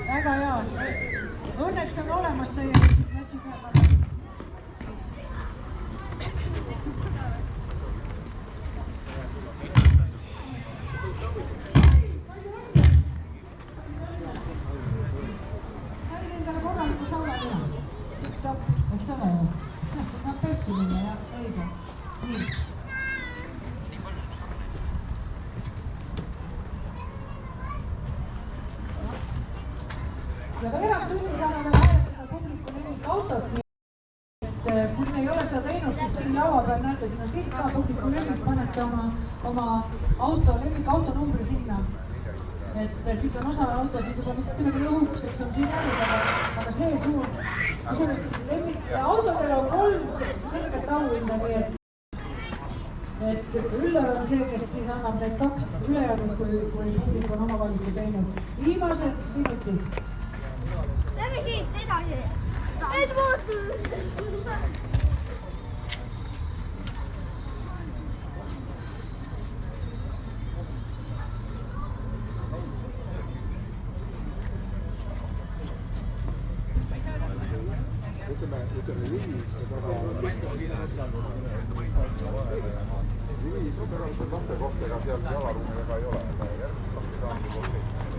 Väga hea. Õnneks on olemas teie metsikeelad. Sain endale korraliku sauna teha. Eks ole ju. Saab pessu minna ja õige. Nii. Ja ka eratunni saame veel hääletada publiku lemmikautot, nii et kui me ei ole seda teinud, siis siin laua peal näete, siin on siit ka publiku lemmik, panete oma lemmikauto numbri sinna. Et siit on osa autosid juba vist kuidagi õhukeseks on siin jäänud, aga see suur, kusjuures autodel on 3 kõrget auhinda, nii et Üller on see, kes siis annab need 2 ülejäänud, kui publik on oma valiku teinud. Viimased minutid. Lähme siit edasi. Et muutus. Ütleme Liivisse taga Liivis on pärast 2 kohta, ega seal jalaruumi väga ei ole. Järgmist 2 saanud kohta.